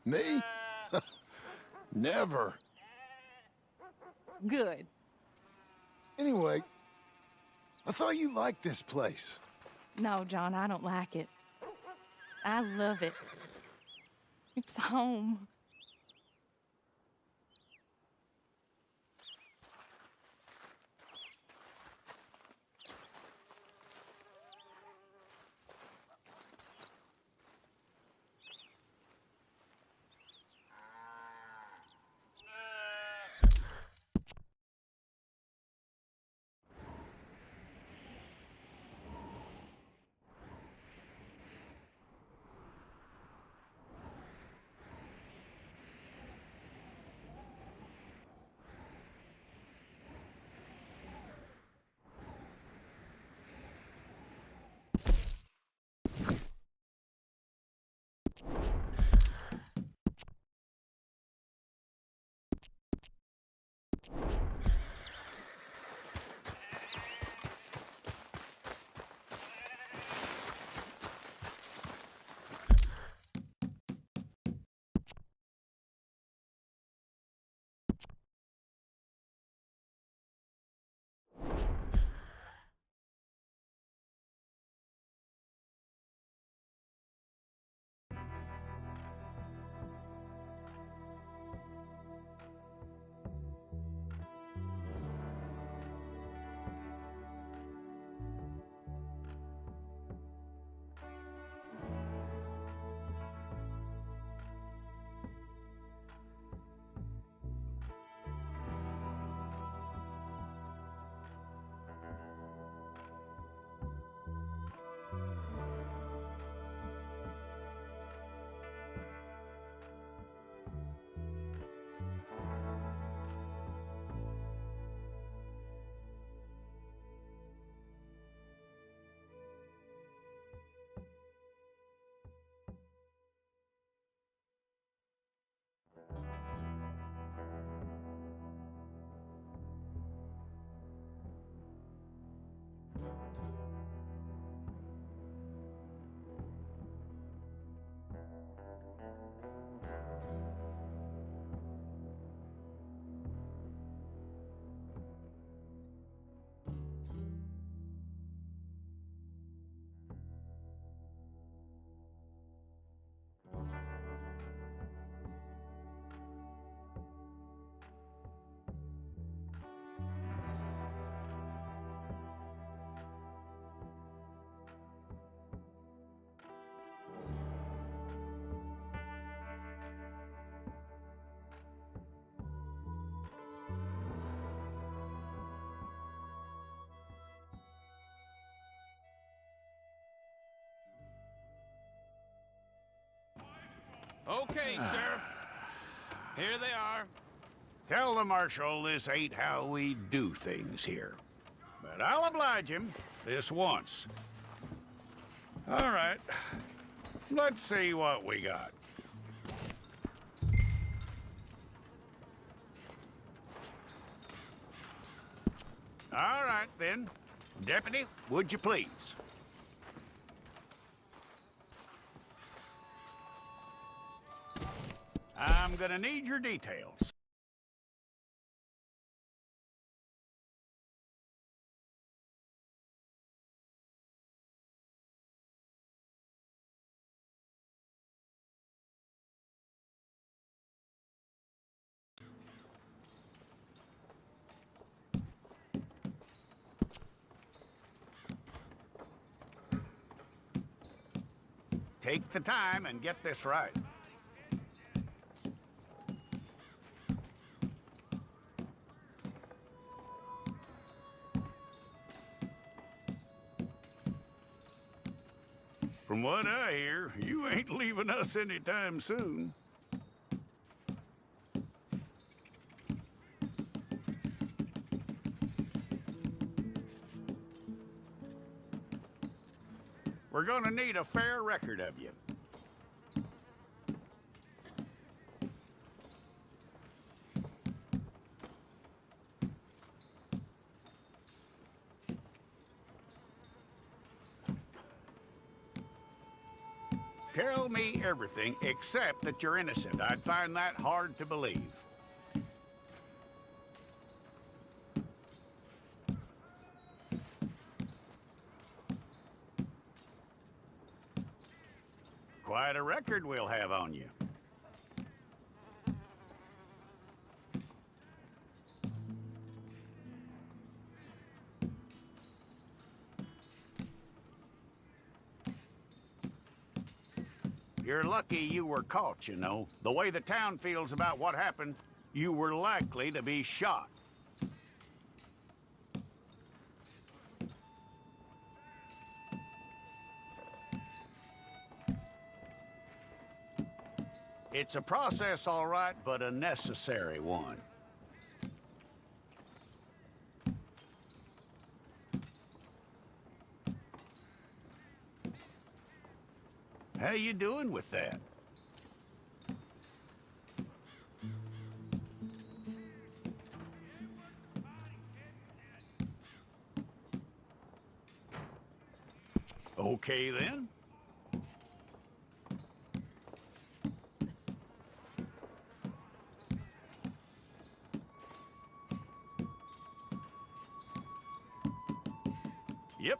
Me? Never. Good. Anyway, I thought you liked this place. No, John, I don't like it. I love it. It's home. Okay, Sheriff. Here they are. Tell the Marshal this ain't how we do things here. But I'll oblige him this once. All right. Let's see what we got. All right, then. Deputy, would you please? I'm gonna need your details. Take the time and get this right. From what I hear, you ain't leaving us anytime soon. We're gonna need a fair record of you. tell me everything except that you're innocent. I'd find that hard to believe. Quite a record we'll have on you. You're lucky you were caught, you know. The way the town feels about what happened, you were likely to be shot. It's a process, all right, but a necessary one. How you doing with that? Okay, then. Yep.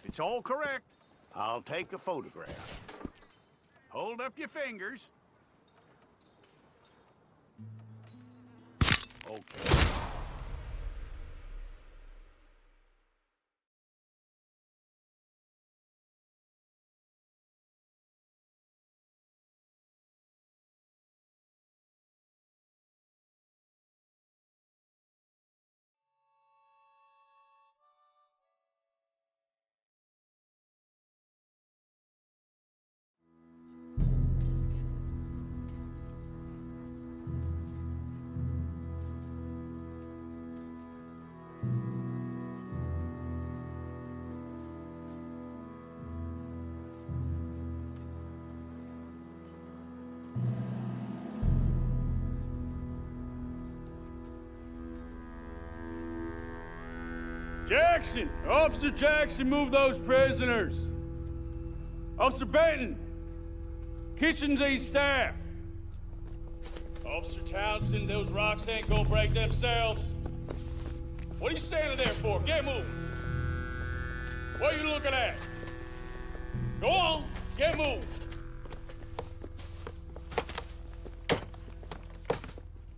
It's all correct. I'll take a photograph. Hold up your fingers. Okay. Jackson! Officer Jackson, move those prisoners! Officer Benton! Kitchens aid staff! Officer Townsend, those rocks ain't gonna break themselves. What are you standing there for? Get moving. What are you looking at? Go on, get moving.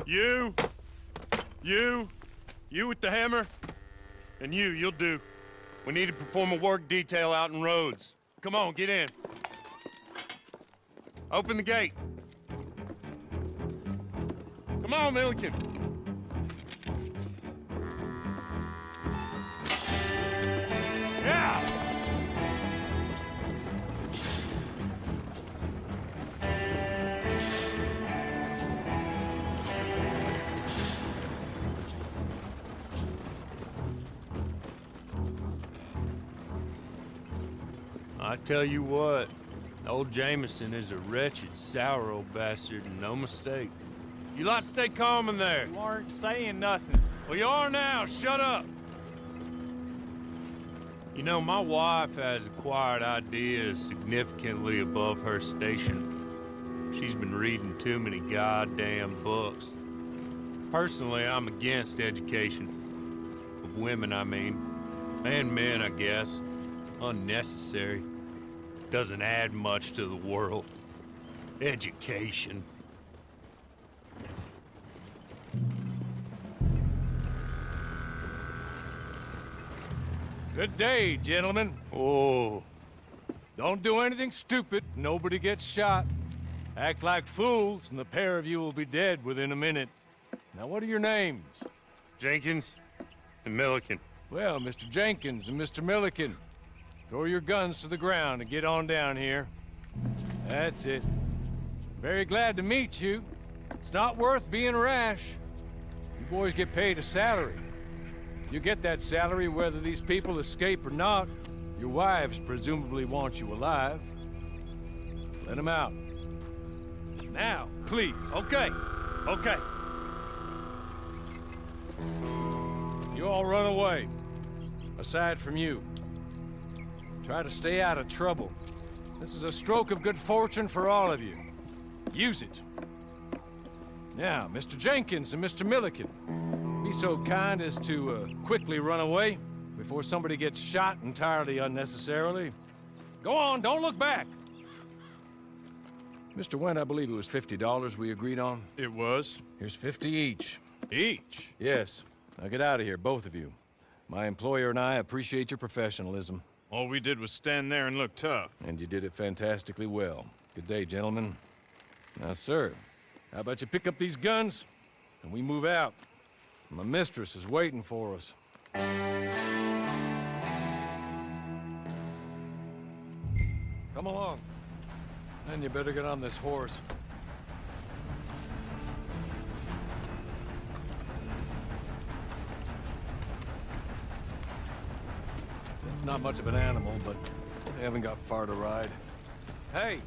You with the hammer? And you'll do. We need to perform a work detail out in roads. Come on, get in. Open the gate. Come on, Milliken. Yeah! I tell you what, old Jameson is a wretched, sour old bastard, and no mistake. You lot stay calm in there. You aren't saying nothing. Well, you are now. Shut up. You know, my wife has acquired ideas significantly above her station. She's been reading too many goddamn books. Personally, I'm against education. Of women, I mean. And men, I guess. Unnecessary. Doesn't add much to the world. Education. Good day, gentlemen. Oh, Don't do anything stupid. Nobody gets shot. Act like fools, and the pair of you will be dead within a minute. Now, what are your names? Jenkins and Milliken. Well, Mr. Jenkins and Mr. Milliken, throw your guns to the ground and get on down here. That's it. Very glad to meet you. It's not worth being rash. You boys get paid a salary. You get that salary whether these people escape or not. Your wives presumably want you alive. Let them out. Now, please. Okay. You all run away. Aside from you. Try to stay out of trouble. This is a stroke of good fortune for all of you. Use it. Now, Mr. Jenkins and Mr. Milliken, be so kind as to quickly run away before somebody gets shot entirely unnecessarily. Go on, don't look back. Mr. Wendt, I believe it was $50 we agreed on. It was. Here's 50 each. Each? Yes. Now get out of here, both of you. My employer and I appreciate your professionalism. All we did was stand there and look tough. And you did it fantastically well. Good day, gentlemen. Now, sir, how about you pick up these guns and we move out? My mistress is waiting for us. Come along. Then you better get on this horse. It's not much of an animal, but they haven't got far to ride. Hey,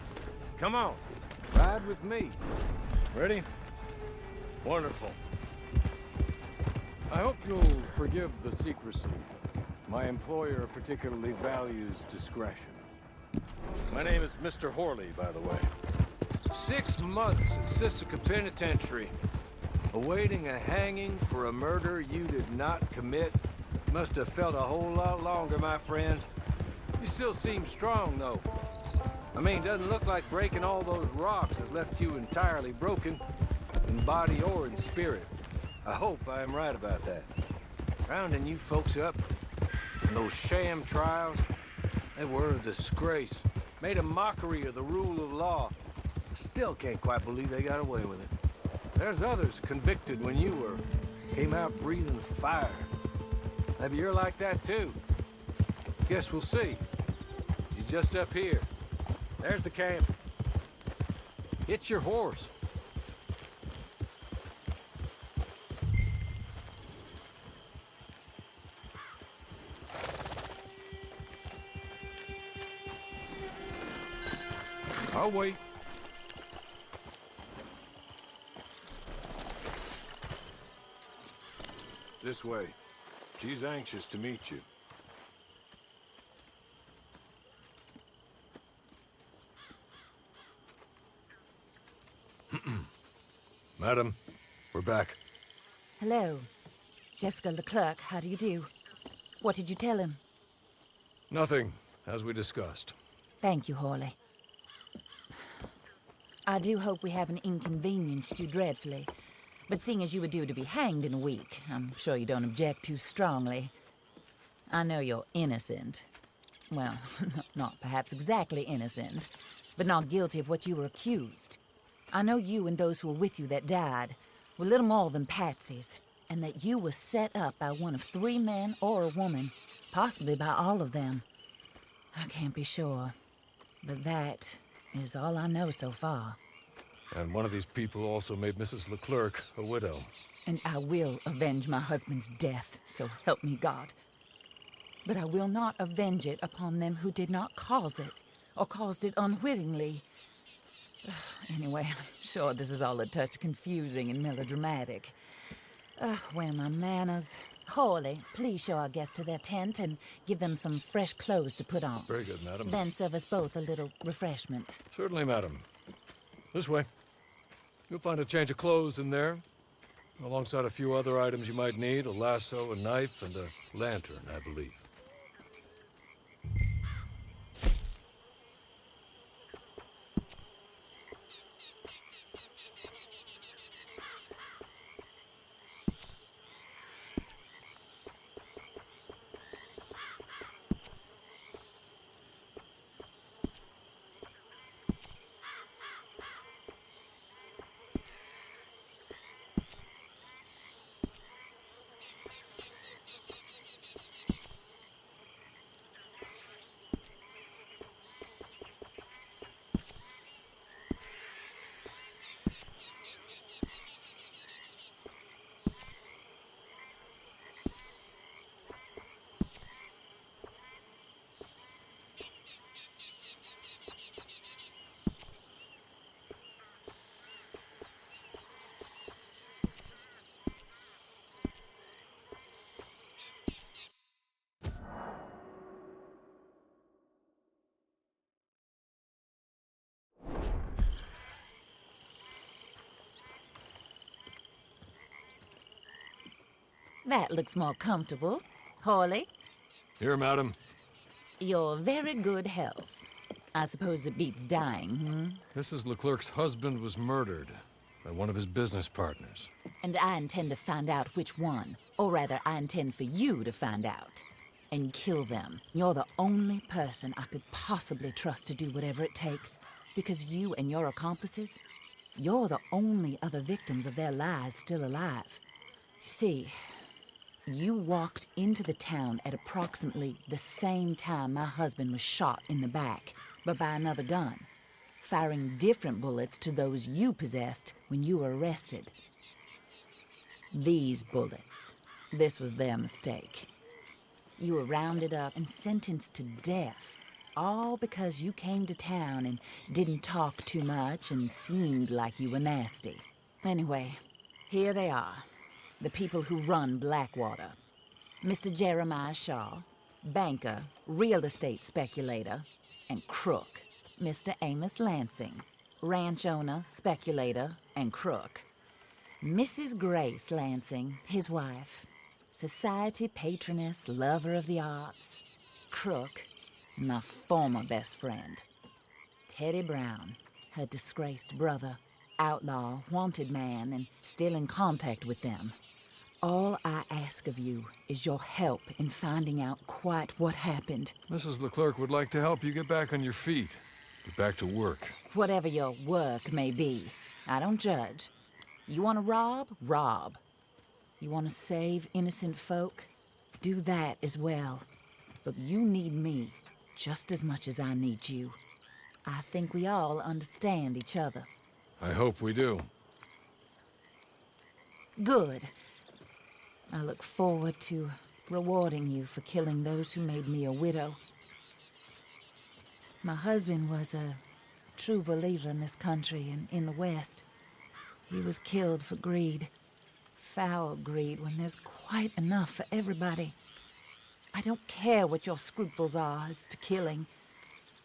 come on. Ride with me. Ready? Wonderful. I hope you'll forgive the secrecy. My employer particularly values discretion. My name is Mr. Horley, by the way. 6 months at Sisika Penitentiary, awaiting a hanging for a murder you did not commit. Must have felt a whole lot longer, my friend. You still seem strong, though. I mean, doesn't look like breaking all those rocks has left you entirely broken, in body or in spirit. I hope I am right about that. Rounding you folks up, and those sham trials, they were a disgrace. Made a mockery of the rule of law. Still can't quite believe they got away with it. There's others convicted when you were. Came out breathing fire. Maybe you're like that too. Guess we'll see. He's just up here. There's the camp. Hit your horse. I'll wait. This way. She's anxious to meet you. Madam, we're back. Hello. Jessica Leclerc, how do you do? What did you tell him? Nothing, as we discussed. Thank you, Hawley. I do hope we haven't inconvenienced you dreadfully. But seeing as you were due to be hanged in a week, I'm sure you don't object too strongly. I know you're innocent. Well, not perhaps exactly innocent, but not guilty of what you were accused. I know you and those who were with you that died were little more than patsies, and that you were set up by one of 3 men or a woman, possibly by all of them. I can't be sure, but that is all I know so far. And one of these people also made Mrs. Leclerc a widow. And I will avenge my husband's death, so help me God. But I will not avenge it upon them who did not cause it, or caused it unwittingly. Anyway, I'm sure this is all a touch confusing and melodramatic. Where are my manners? Hawley, please show our guests to their tent and give them some fresh clothes to put on. Very good, madam. Then serve us both a little refreshment. Certainly, madam. This way. You'll find a change of clothes in there, alongside a few other items you might need, a lasso, a knife, and a lantern, I believe. That looks more comfortable. Hawley, Here, madam. you're very good health. I suppose it beats dying, Mrs. Leclerc's husband was murdered by one of his business partners. And I intend to find out which one. Or rather, I intend for you to find out. And kill them. You're the only person I could possibly trust to do whatever it takes. Because you and your accomplices, you're the only other victims of their lies still alive. You see, you walked into the town at approximately the same time my husband was shot in the back, but by another gun, firing different bullets to those you possessed when you were arrested. These bullets, this was their mistake. You were rounded up and sentenced to death, all because you came to town and didn't talk too much and seemed like you were nasty. Anyway, here they are. The people who run Blackwater. Mr. Jeremiah Shaw, banker, real estate speculator, and crook. Mr. Amos Lansing, ranch owner, speculator, and crook. Mrs. Grace Lansing, his wife, society patroness, lover of the arts, crook, and my former best friend. Teddy Brown, her disgraced brother, outlaw, wanted man, and still in contact with them. All I ask of you is your help in finding out quite what happened. Mrs. Leclerc would like to help you get back on your feet. Get back to work. Whatever your work may be, I don't judge. You want to rob? Rob. You want to save innocent folk? Do that as well. But you need me just as much as I need you. I think we all understand each other. I hope we do. Good. I look forward to rewarding you for killing those who made me a widow. My husband was a true believer in this country and in the West. He was killed for greed. Foul greed when there's quite enough for everybody. I don't care what your scruples are as to killing.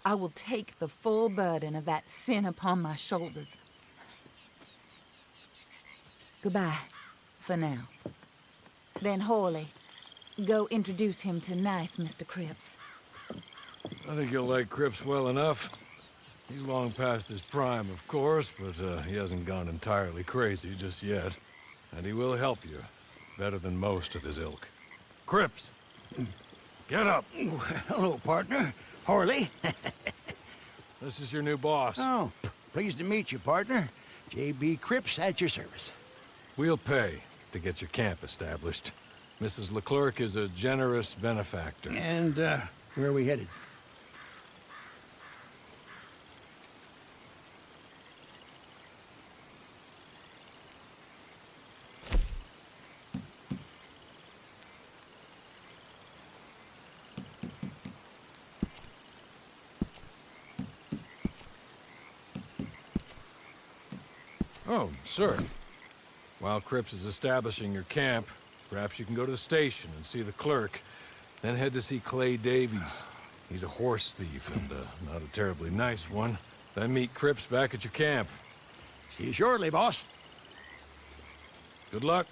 I will take the full burden of that sin upon my shoulders. Goodbye, for now. Then Horley, go introduce him to nice Mr. Cripps. I think you'll like Cripps well enough. He's long past his prime, of course, but he hasn't gone entirely crazy just yet. And he will help you, better than most of his ilk. Cripps! Get up! Hello, partner. Horley. This is your new boss. Oh, pleased to meet you, partner. J.B. Cripps at your service. We'll pay to get your camp established. Mrs. Leclerc is a generous benefactor. And, where are we headed? Oh, sir. While Cripps is establishing your camp, perhaps you can go to the station and see the clerk, then head to see Clay Davies. He's a horse thief and not a terribly nice one. Then meet Cripps back at your camp. See you shortly, boss. Good luck.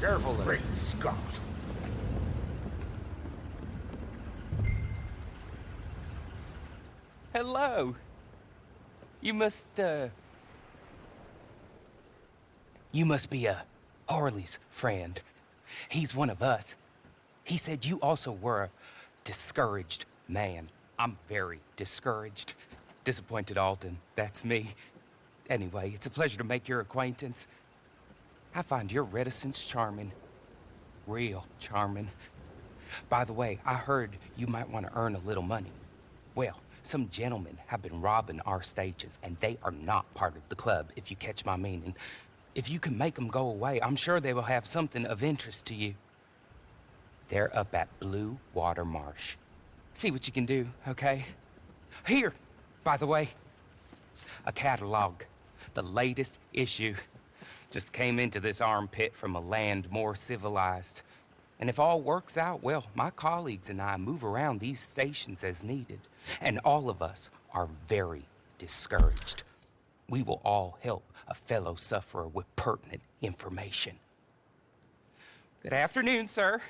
Careful there. Great Scott. Hello. You must be Harley's friend. He's one of us. He said you also were a discouraged man. I'm very discouraged. Disappointed Alden, that's me. Anyway, it's a pleasure to make your acquaintance. I find your reticence charming. real charming. By the way, I heard you might want to earn a little money. Well, some gentlemen have been robbing our stages, and they are not part of the club, if you catch my meaning. If you can make them go away, I'm sure they will have something of interest to you. They're up at Blue Water Marsh. See what you can do, okay? Here, by the way, a catalog. The latest issue. Just came into this armpit from a land more civilized. And if all works out, well, my colleagues and I move around these stations as needed. And all of us are very discouraged. We will all help a fellow sufferer with pertinent information. Good afternoon, sir.